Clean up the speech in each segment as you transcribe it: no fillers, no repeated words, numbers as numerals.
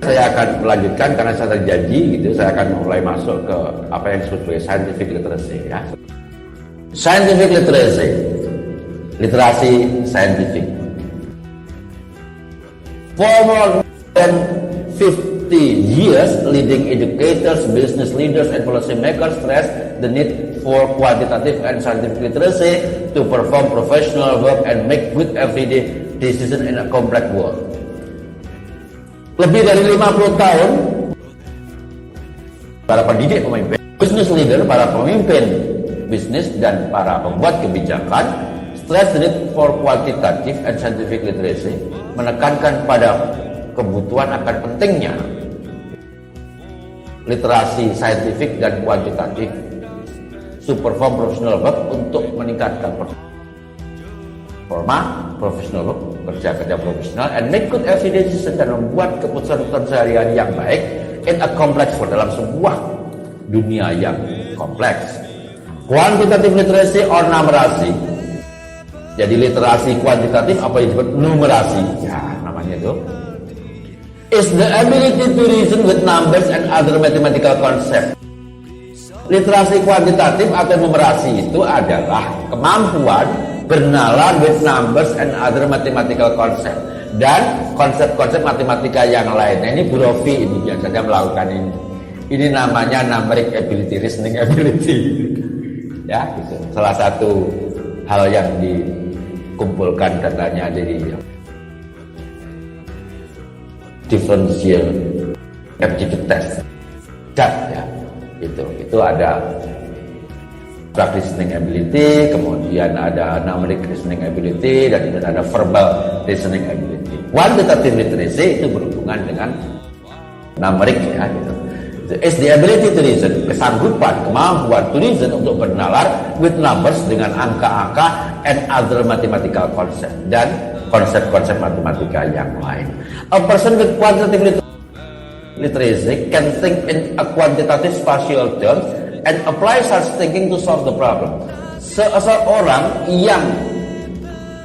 Saya akan melanjutkan karena saya terjanji gitu, saya akan mulai masuk ke apa yang disebut sebagai scientific literacy ya. Scientific literacy, literasi saintifik. For more than 50 years, leading educators, business leaders, and policymakers stress the need for quantitative and scientific literacy to perform professional work and make good everyday decisions in a complex world. Lebih dari 50 tahun, para pendidik, pemimpin, business leader, para pemimpin bisnis dan para pembuat kebijakan stress the need for quantitative and scientific literacy, menekankan pada kebutuhan akan pentingnya literasi saintifik dan kuantitatif to perform professional work, untuk meningkatkan performa professional work, kerja profesional, and make good everyday decisions, dan membuat keputusan-keputusan sehari-hari yang baik in a complex world, dalam sebuah dunia yang kompleks. Quantitative literacy or numerasi. Jadi literasi kuantitatif apa yang disebut numerasi, ya namanya itu, is the ability to reason with numbers and other mathematical concepts. Literasi kuantitatif atau numerasi itu adalah kemampuan bernalar with numbers and other mathematical concepts, dan konsep-konsep matematika yang lainnya. Ini Bu Rofi ini biasanya melakukan ini. Ini namanya numeric ability, reasoning ability. Ya, gitu. Salah satu hal yang dikumpulkan datanya dari differential aptitude test, DAT ya. Itu ada reasoning ability, kemudian ada numeric reasoning ability, dan kemudian ada verbal reasoning ability. Quantitative literacy itu berhubungan dengan numeric ya gitu. Is the ability to reason, kesanggupan, kemampuan to reason, untuk bernalar with numbers, dengan angka-angka, and other mathematical concept, dan konsep-konsep matematika yang lain. A person with quantitative literacy can think in a quantitative spatial terms and apply such thinking to solve the problem. Seseorang yang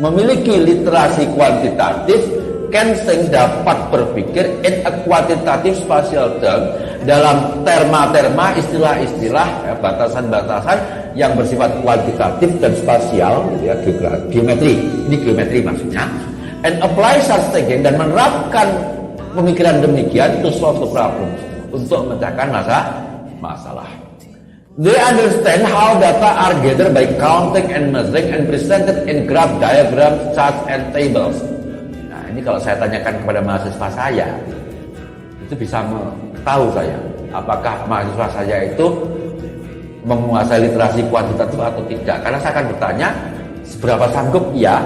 memiliki literasi kuantitatif can think, dapat berpikir in a quantitative spatial term, dalam terma-terma, istilah-istilah ya, batasan-batasan yang bersifat kuantitatif dan spasial gitu ya, geometri. Ini geometri maksudnya. And apply such thinking, dan menerapkan pemikiran demikian to solve the problem, untuk memecahkan masalah. They understand how data are gathered by counting and measuring and presented in graph, diagrams, charts, and tables. Nah, ini kalau saya tanyakan kepada mahasiswa saya, itu bisa tahu saya apakah mahasiswa saya itu menguasai literasi kuantitatif atau tidak. Karena saya akan bertanya, seberapa sanggup ia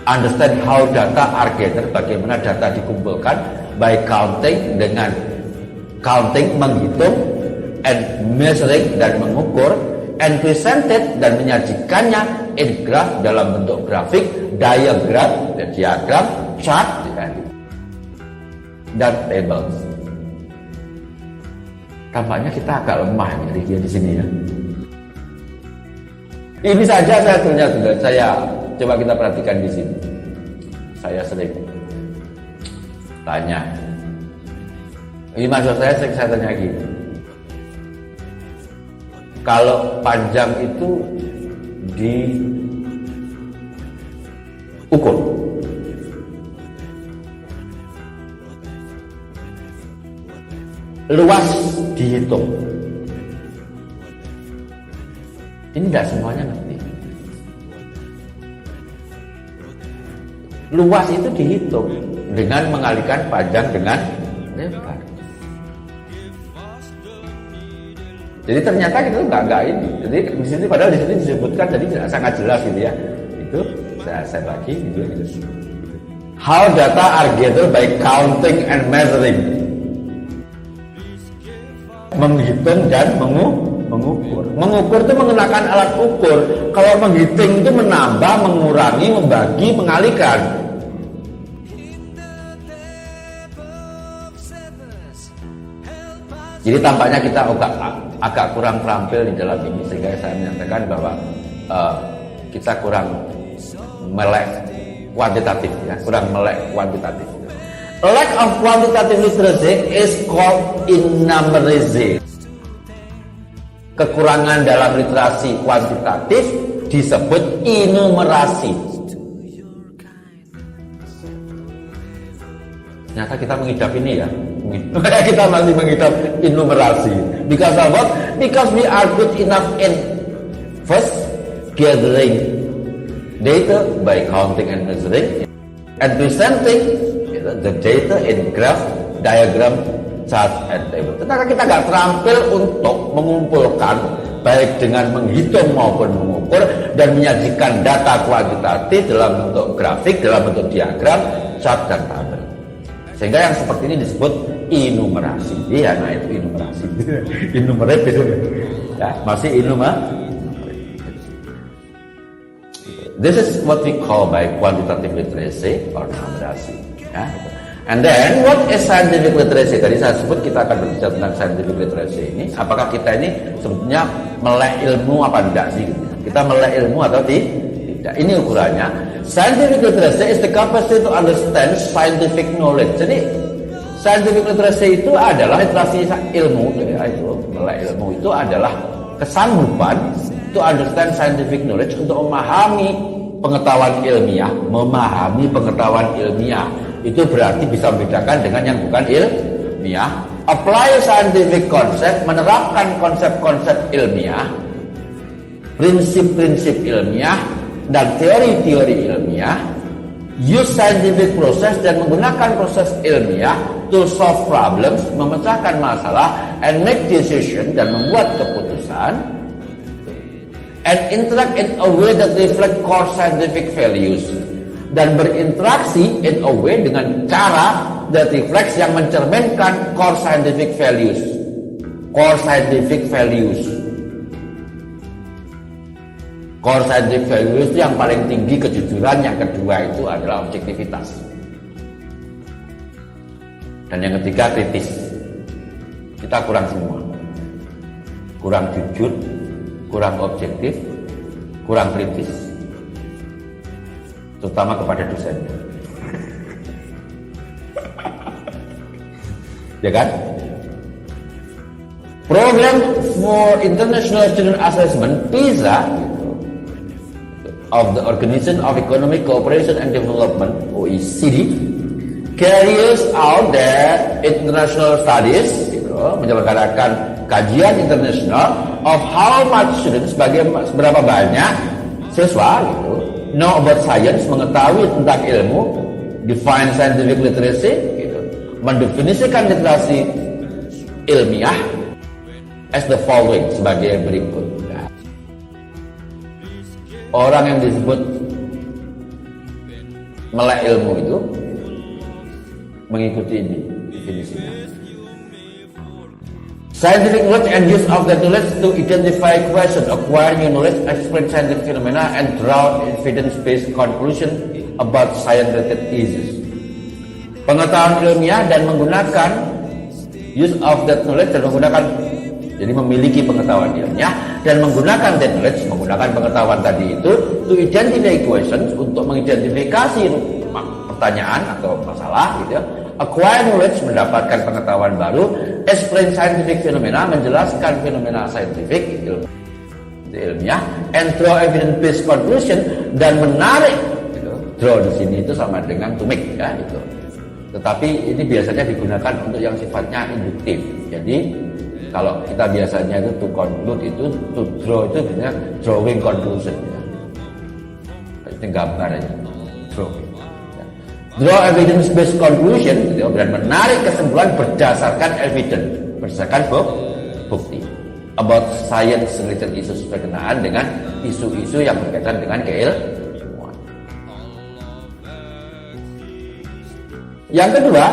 understand how data are gathered, bagaimana data dikumpulkan, by counting, dengan counting, menghitung, and measuring, dan mengukur, and presented, dan menyajikannya in graph, dalam bentuk grafik, diagram, chart, dan tables. Tampaknya kita agak lemah nih di sini ya. Ini saja saya coba kita perhatikan di sini. Saya sering tanya. Ini maksud saya sering saya tanya gini. Kalau panjang itu diukur, luas dihitung. Ini tidak semuanya ngerti. Luas itu dihitung dengan mengalihkan panjang dengan lebar. Jadi ternyata kita nggak ini. Jadi di sini, padahal di sini disebutkan, jadi sangat jelas gitu ya. Itu saya bagi gitu. How data are gathered by counting and measuring. Menghitung dan mengukur. Mengukur itu menggunakan alat ukur. Kalau menghitung itu menambah, mengurangi, membagi, mengalihkan. Jadi tampaknya kita agak kurang terampil di dalam ini, sehingga saya menyatakan bahwa kita kurang melek kuantitatif ya, kurang melek kuantitatif. Lack of quantitative literacy is called innumerism. Kekurangan dalam literasi kuantitatif disebut enumerasi. Ternyata kita mengidap ini ya. Kita masih mengidap enumerasi. Because of what? Because we are good enough in first gathering data by counting and measuring, and presenting the data in graph, diagram, chart, and table. Ternyata kita nggak terampil untuk mengumpulkan baik dengan menghitung maupun mengukur dan menyajikan data kuantitatif dalam bentuk grafik, dalam bentuk diagram, chart, dan tabel. Sehingga yang seperti ini disebut enumerasi. Iya, nah itu enumerasi. Enumerate itu ya, masih This is what we call by quantitative literacy or numerasi. Ya. And then what is scientific literacy? Tadi saya sebut kita akan berbicara tentang scientific literacy ini. Apakah kita ini sebetulnya melek ilmu apa tidak sih? Kita melek ilmu atau tidak? Ini ukurannya. Scientific literacy is the capacity to understand scientific knowledge. Jadi scientific literacy itu adalah literasi ilmu, ya, itu melek ilmu itu adalah kesanggupan to understand scientific knowledge, untuk memahami pengetahuan ilmiah. Memahami pengetahuan ilmiah itu berarti bisa membedakan dengan yang bukan ilmiah. Apply scientific concept, menerapkan konsep-konsep ilmiah, prinsip-prinsip ilmiah dan teori-teori ilmiah. Use scientific process, dan menggunakan proses ilmiah to solve problems, memecahkan masalah, and make decision, dan membuat keputusan, and interact in a way that reflect core scientific values, dan berinteraksi in a way dengan cara that reflects, yang mencerminkan core scientific values. Core scientific values. Core scientific values itu yang paling tinggi kejujuran, yang kedua itu adalah objektivitas, dan yang ketiga kritis. Kita kurang semua, kurang jujur, kurang objektif, kurang kritis, terutama kepada dosen. Ya kan? Program for International Student Assessment (PISA) of the Organization of Economic Cooperation and Development (OECD) carries out their international studies, menyelenggarakan kajian internasional of how much students, seberapa banyak siswa know about science, mengetahui tentang ilmu, define scientific literacy, mendefinisikan literasi ilmiah as the following, sebagai berikut. Orang yang disebut melek ilmu itu mengikuti ini definisinya. Scientific knowledge and use of that knowledge to identify questions, acquire new knowledge, explain scientific phenomena, and draw evidence-based conclusion about science-related issues. Pengetahuan ilmiah dan menggunakan use of that knowledge, dan menggunakan, jadi memiliki pengetahuan ilmiah dan menggunakan that knowledge, menggunakan pengetahuan tadi itu to identify questions, untuk mengidentifikasi pertanyaan atau masalah gitu ya. Acquire knowledge, mendapatkan pengetahuan baru. Explain scientific phenomena, menjelaskan fenomena saintifik ilmiah. And draw evidence-based conclusion, dan menarik gitu. Draw di sini itu sama dengan to make ya itu. Tetapi ini biasanya digunakan untuk yang sifatnya induktif. Jadi kalau kita biasanya itu to conclude, itu to draw itu biasanya drawing conclusion ya. Itu gambar aja. Draw. Draw evidence-based conclusion, gitu, dan menarik kesimpulan berdasarkan evidence, berdasarkan bukti about science-related issues, berkenaan dengan isu-isu yang berkaitan dengan keilmuan. Yang kedua,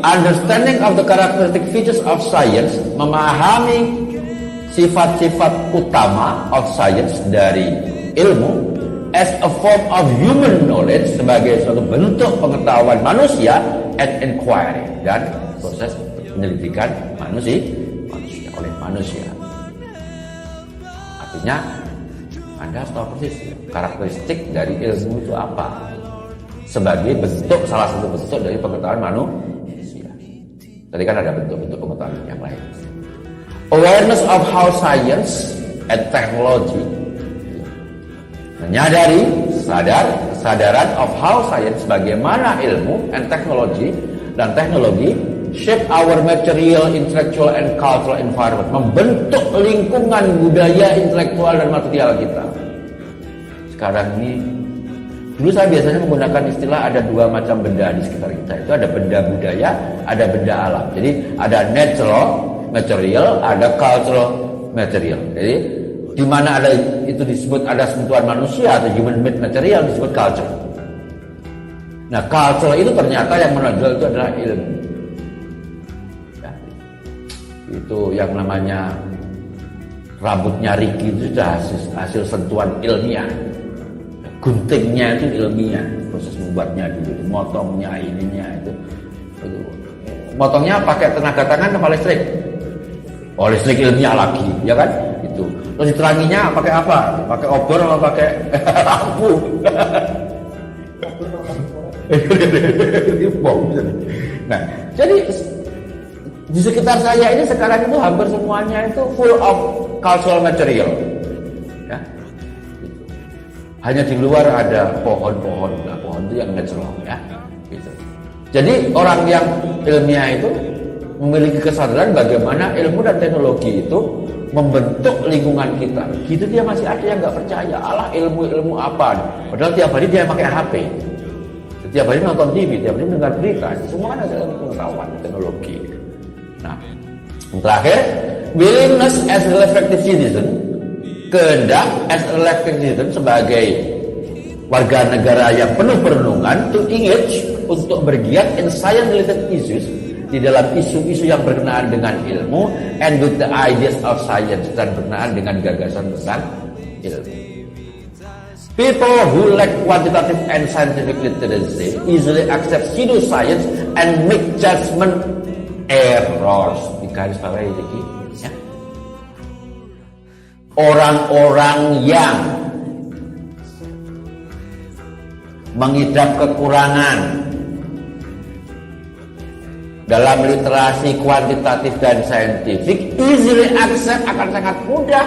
understanding of the characteristic features of science, memahami sifat-sifat utama of science dari ilmu as a form of human knowledge, sebagai suatu bentuk pengetahuan manusia, and inquiry, dan proses penyelidikan manusia oleh manusia. Artinya Anda harus tahu persis karakteristik dari ilmu itu apa, sebagai bentuk, salah satu bentuk dari pengetahuan Tadi kan ada bentuk-bentuk pengetahuan yang lain. Awareness of how science and technology, menyadari, kesadaran of how science, bagaimana ilmu and technology dan teknologi shape our material, intellectual and cultural environment, membentuk lingkungan budaya, intelektual dan material kita. Sekarang ini, dulu saya biasanya menggunakan istilah ada dua macam benda di sekitar kita. Itu ada benda budaya, ada benda alam. Jadi ada natural material, ada cultural material. Jadi di mana ada itu disebut ada sentuhan manusia atau human made material disebut culture. Nah, culture itu ternyata yang menonjol itu adalah ilmu. Ya, itu yang namanya rambutnya Ricky itu sudah hasil sentuhan ilmiah. Guntingnya itu ilmiah, proses membuatnya dulu, motongnya ininya itu. Motongnya pakai tenaga tangan apa listrik? Oh, listrik ilmiah lagi, ya kan? Itu. Terus diteranginya pakai apa? Pakai obor atau pakai lampu? Nah, jadi di sekitar saya ini sekarang itu hampir semuanya itu full of cultural material. Ya. Hanya di luar ada pohon-pohon. Nah, pohon itu yang natural, ya. Gitu. Jadi orang yang ilmiah itu memiliki kesadaran bagaimana ilmu dan teknologi itu membentuk lingkungan kita. Gitu dia masih ada yang nggak percaya. Alah, ilmu apa? Padahal tiap hari dia pakai HP. Tiap hari nonton TV, tiap hari mendengar berita. Semua kan ada pengetahuan teknologi. Nah, yang terakhir, willingness as a reflective citizen, kehendak as a reflective citizen sebagai warga negara yang penuh perenungan to engage, untuk bergiat in science related issues, di dalam isu-isu yang berkenaan dengan ilmu, and with the ideas of science, dan berkenaan dengan gagasan tentang ilmu. People who lack quantitative and scientific literacy easily accept pseudoscience and make judgment errors. Di garis bawahi lagi, ya. Orang-orang yang mengidap kekurangan dalam literasi kuantitatif dan saintifik easily accept, akan sangat mudah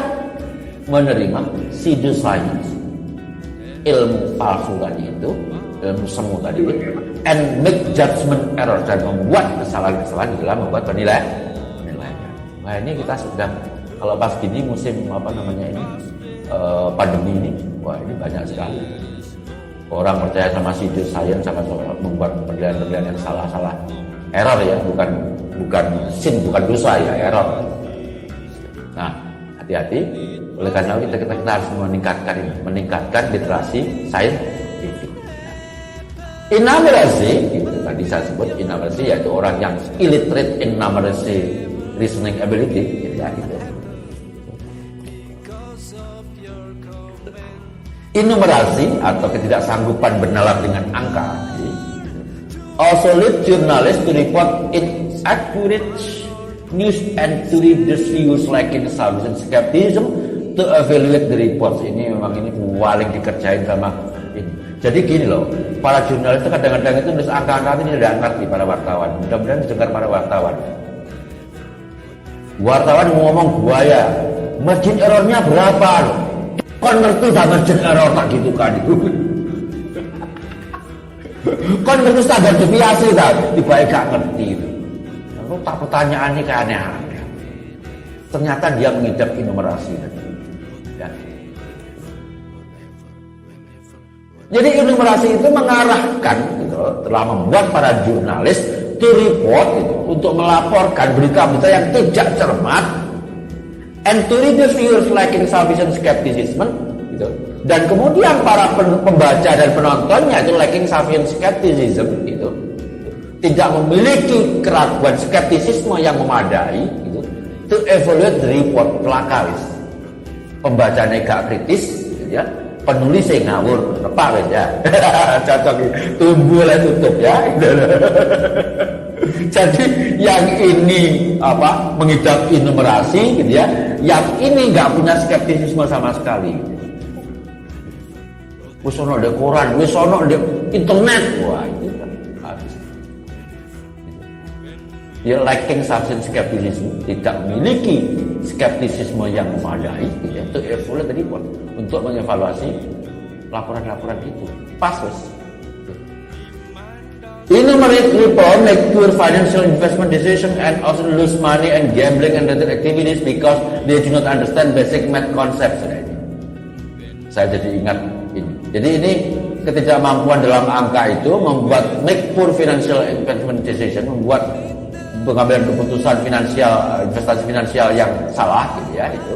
menerima pseudoscience, ilmu palsu tadi itu, ilmu semu tadi itu, and make judgment error, dan membuat kesalahan-kesalahan dalam membuat penilaian. Nah, ini kita sedang, kalau pas gini musim pandemi ini, wah ini banyak sekali orang percaya sama pseudoscience, sama membuat penilaian-penilaian yang salah-salah, error ya, bukan sin, bukan dosa ya, error. Nah, hati-hati. Oleh karena itu kita harus meningkatkan literasi saintifik. Innumeracy, itu tadi saya sebut innumeracy, yaitu orang yang illiterate in numeracy reasoning ability, ya gitu. Innumerasi atau ketidaksanggupan bernalar dengan angka also lead journalists to report inaccurate news and to read the views lacking sufficient skepticism to evaluate the reports. Ini memang ini paling dikerjain sama ini. Jadi gini loh, para jurnalis itu kadang-kadang itu nulis angka-angka ini tidak ngerti para wartawan. Mudah-mudahan didengar para wartawan. Wartawan ngomong buaya, margin errornya berapa loh? Kon ngerti tak margin error tak gitu kan itu. Kon ngerti standar deviasi tak? Tiba-tiba gak ngerti itu. Lalu tak pertanyaan ini kayak aneh-aneh. Ternyata dia mengidap innumerasi. Ya. Jadi innumerasi itu mengarahkan, gitu, telah membuat para jurnalis to report, gitu, untuk melaporkan berita-berita yang tidak cermat, and to read the viewers lacking sufficient skepticism, gitu. Dan kemudian para pembaca dan penontonnya itu lacking sufficient skepticism, gitu, tidak memiliki keraguan skeptisisme yang memadai, gitu, to evaluate the report, pelakaris. Pembacanya gak kritis, gitu ya. Penulisnya ngawur, tepat ya. Cocok, tumbuh lah tutup ya. Jadi yang ini mengidap innumerasi, gitu ya. Yang ini nggak punya skeptisisme sama sekali. Wis ono di koran, wis ono di internet, wah itu kan habis. dia lacking sufficient skepticism, tidak memiliki skeptisisme yang memadai gitu ya, to evaluate the report, untuk mengevaluasi laporan-laporan itu. Pas wes. Enumerate report make poor financial investment decision and also lose money and gambling and other activities because they do not understand basic math concepts. Saya jadi ingat ini. Jadi ini ketidakmampuan dalam angka itu membuat make poor financial investment decision, membuat pengambilan keputusan finansial, investasi finansial yang salah gitu ya, itu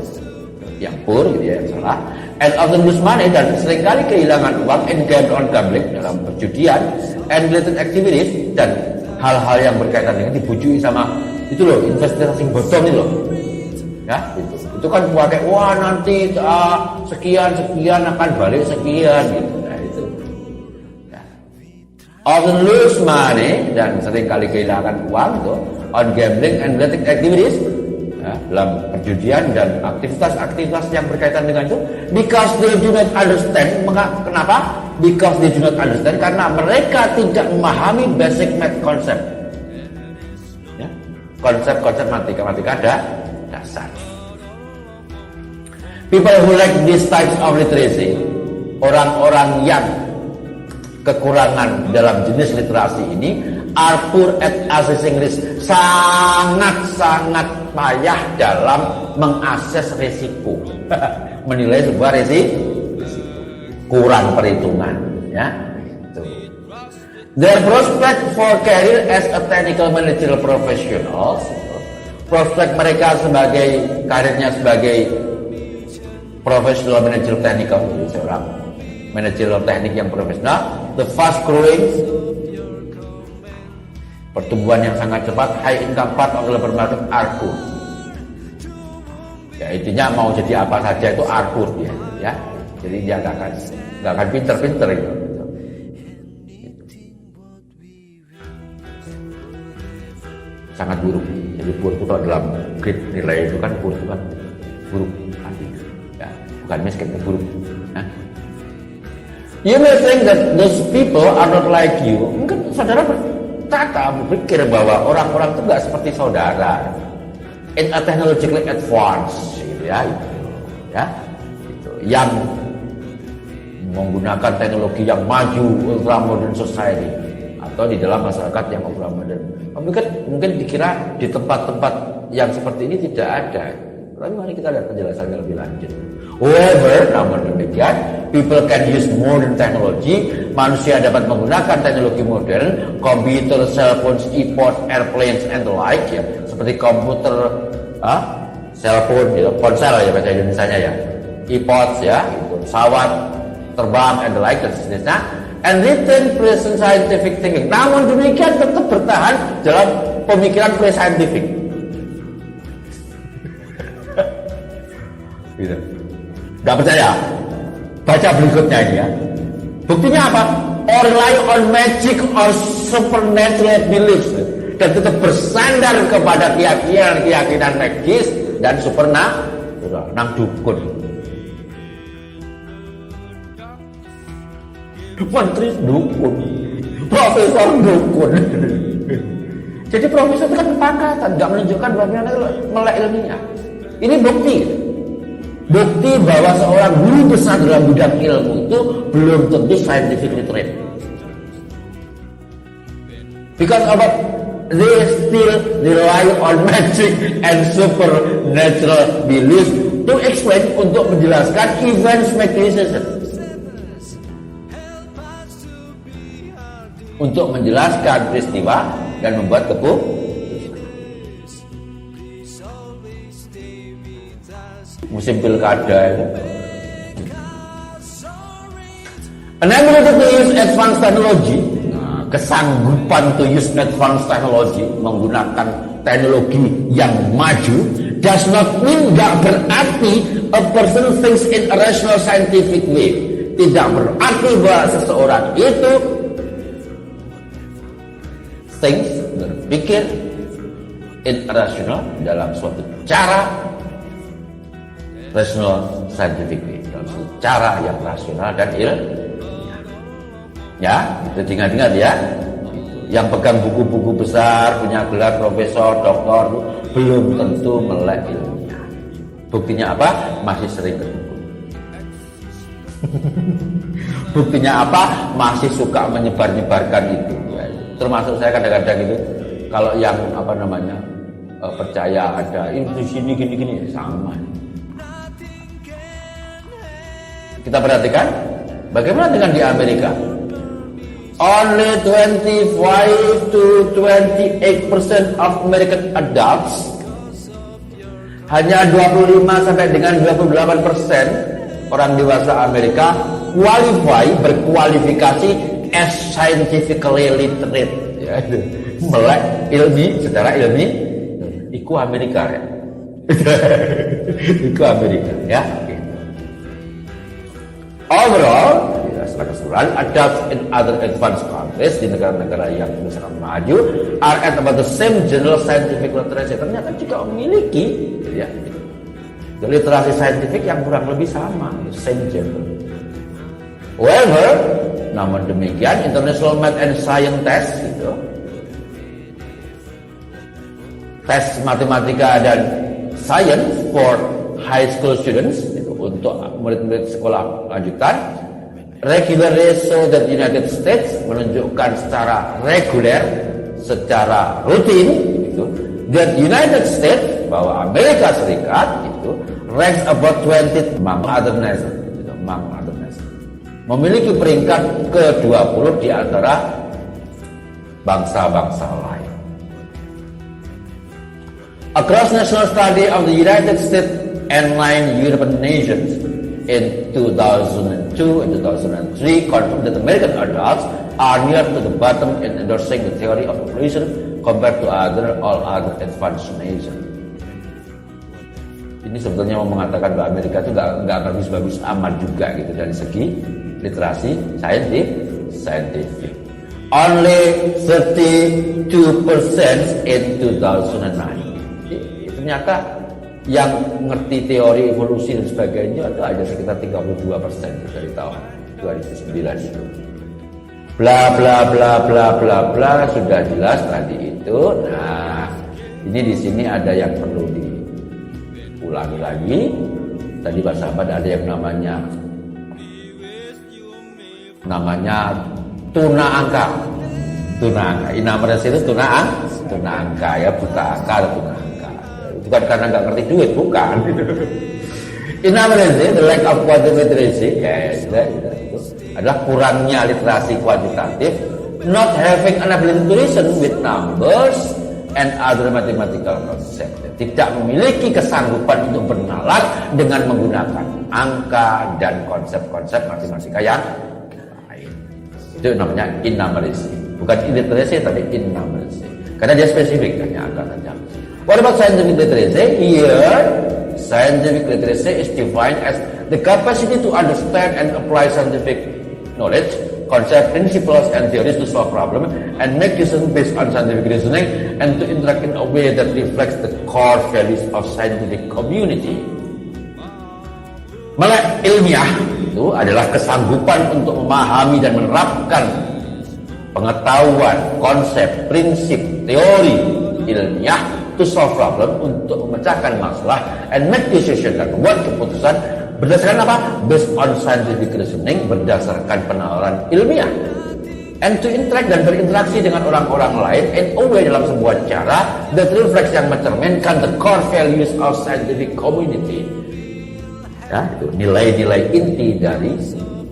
yang poor gitu ya, yang salah, and often lose money, dan seringkali kehilangan uang, and gamble on gambling, dalam perjudian, and related activities, dan hal-hal yang berkaitan dengan dibujui sama itu loh, investasi bodong itu loh ya, itu kan pakai wah nanti sekian akan balik sekian gitu. Nah itu ya. Often lose money, dan seringkali kehilangan uang itu on gambling and related activities ya, dalam perjudian dan aktivitas-aktivitas yang berkaitan dengan itu, because they do not understand. Kenapa? Because they do not understand, karena mereka tidak memahami basic math concept ya, konsep-konsep matematika dasar. People who lack these types of literacy, orang-orang yang kekurangan dalam jenis literasi ini, are poor at assessing risk, sangat payah dalam mengakses risiko. Menilai sebuah risiko, kurang perhitungan ya. Their prospect for career as a technical managerial professional, prospek mereka sebagai karirnya sebagai professional managerial technical, seorang managerial teknik yang profesional, the fast growing, pertumbuhan yang sangat cepat, high income part of labor market are poor. Ya intinya mau jadi apa saja itu are poor dia ya. Jadi dia nggak akan pinter-pinter gitu. Sangat buruk. Jadi buruk itu dalam grade nilai itu kan buruk nanti ya, bukan miskin, buruk ya. You may think that those people are not like you. Mungkin saudara berpikir bahwa orang-orang itu nggak seperti saudara, in a technologically advanced gitu ya, gitu, yang menggunakan teknologi yang maju, ultra modern society, atau di dalam masyarakat yang ultra modern. Mungkin dikira di tempat-tempat yang seperti ini tidak ada. Tapi mari kita lihat penjelasannya lebih lanjut. However, namun demikian, people can use modern technology. Manusia dapat menggunakan teknologi modern, komputer, cell phones, iPod, airplanes, and the like ya. Seperti komputer, cellphone, ya, ponsel ya bahasa Indonesianya ya, iPods ya, gitu, pesawat terbang, and the like dan seterusnya. And retain present scientific thinking. Namun demikian tetap bertahan dalam pemikiran pre-scientific. Gitu. Gak percaya? Baca berikutnya ini ya. Buktinya apa? Or rely on magic or supernatural beliefs, dan tetap bersandar kepada keyakinan magis dan supernatural, nang dukun. Menteri dukun, profesor dukun. Jadi profesor itu kan pangkatan, nggak menunjukkan bahwa dia melek ilmiah. Ini bukti bahwa seorang guru besar dalam bidang ilmu itu belum tentu scientific literate. Because of it, they still rely on magic and supernatural beliefs to explain, untuk menjelaskan events mechanism, untuk menjelaskan peristiwa dan membuat keputusan. Musim pilkada itu, enable to use advanced technology, kesanggupan to use advanced technology, menggunakan teknologi yang maju, does not mean, gak berarti a person thinks in a rational scientific way. Tidak berarti bahwa seseorang itu thinks, berpikir in a rational, dalam suatu cara rational scientific way, dalam suatu cara yang rasional dan ilmiah. Ya, itu ingat-ingat ya. Yang pegang buku-buku besar, punya gelar profesor, doktor, belum tentu melek ilmiah. Buktinya apa? Masih sering kedukun. Buktinya apa? Masih suka menyebar-nyebarkan itu. Termasuk saya kadang-kadang itu, kalau yang percaya ada itu di sini gini-gini sama. Kita perhatikan bagaimana dengan di Amerika. Only 25 to 28% of American adults, hanya 25 sampai dengan 28% orang dewasa Amerika berkualifikasi as scientifically literate, ya, melek secara ilmi. Iku Amerika ya. Iku Amerika ya. Overall, secara keseluruhan, adults in other advanced countries di negara-negara yang sangat maju are at about the same general scientific literacy. Ternyata juga memiliki ya, literasi saintifik yang kurang lebih sama, same general. However, namun demikian, International Math and Science Test itu, tes matematika dan science for high school students itu untuk murid-murid sekolah lanjutan, regularly show that United States menunjukkan secara reguler, secara rutin itu, that United States, bahwa Amerika Serikat itu ranks about 20 among other nations, memiliki peringkat ke-20 di antara bangsa-bangsa lain. Across national study of the United States and 9 European nations in 2002 and 2003 confirmed that American adults are near to the bottom in endorsing the theory of evolution compared to all other advanced nations. Ini sebetulnya mau mengatakan bahwa Amerika itu nggak bagus-bagus amat juga gitu dari segi literasi scientific. Only 32% in 2009. Ternyata yang ngerti teori evolusi dan sebagainya itu ada sekitar 32% dari tahun 2009 itu. Bla bla bla bla bla bla, sudah jelas tadi itu. Nah, ini di sini ada yang perlu diulangi lagi. Tadi Pak Sahabat ada yang namanya tuna angka. Inamerasi itu tuna angka ya, buta angka atau tuna angka. Bukan karena nggak ngerti duit, bukan. Inamerasi, the lack of quantitative literacy, itu adalah kurangnya literasi kuantitatif, not having an ability to reason with numbers and other mathematical concepts. Tidak memiliki kesanggupan untuk bernalar dengan menggunakan angka dan konsep-konsep matematika yang lain. Itu namanya innumeracy. Bukan illiteracy, tapi innumeracy. Karena dia spesifik, hanya angka saja. What about scientific literacy? Here, scientific literacy is defined as the capacity to understand and apply scientific knowledge, concept, principles, and theories to solve problems, and make decisions based on scientific reasoning, and to interact in a way that reflects the core values of scientific community. Melek ilmiah itu adalah kesanggupan untuk memahami dan menerapkan pengetahuan, konsep, prinsip, teori ilmiah to solve problem, untuk memecahkan masalah, and make decision, dan membuat keputusan berdasarkan apa? Based on scientific reasoning, berdasarkan penalaran ilmiah, and to interact dan berinteraksi dengan orang-orang lain in a way, dalam sebuah cara that reflects, yang mencerminkan the core values of scientific community. Ya, itu nilai-nilai inti dari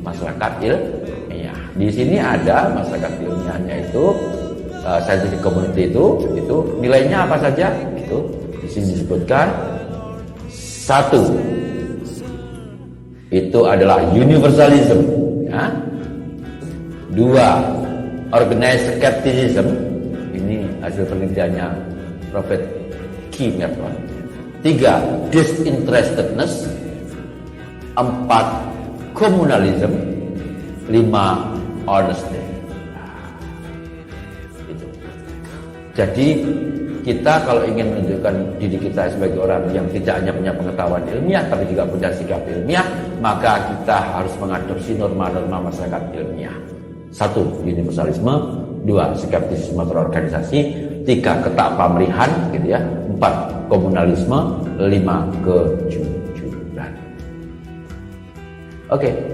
masyarakat ilmiah. Di sini ada masyarakat ilmiahnya itu, scientific community itu nilainya apa saja? Itu di sini disebutkan. 1, itu adalah universalism, ya. 2, organized skepticism. Ini hasil penelitiannya Robert K. Merton. 3, disinterestedness. 4, communalism. 5, honesty. Itu. Jadi kita kalau ingin menunjukkan diri kita sebagai orang yang tidak hanya punya pengetahuan ilmiah, tapi juga punya sikap ilmiah, maka kita harus mengadopsi norma-norma masyarakat ilmiah. 1, universalisme. 2 skeptisisme terorganisasi, 3 ketak pamrihan gitu ya, 4 komunalisme, 5 kejujuran. Oke.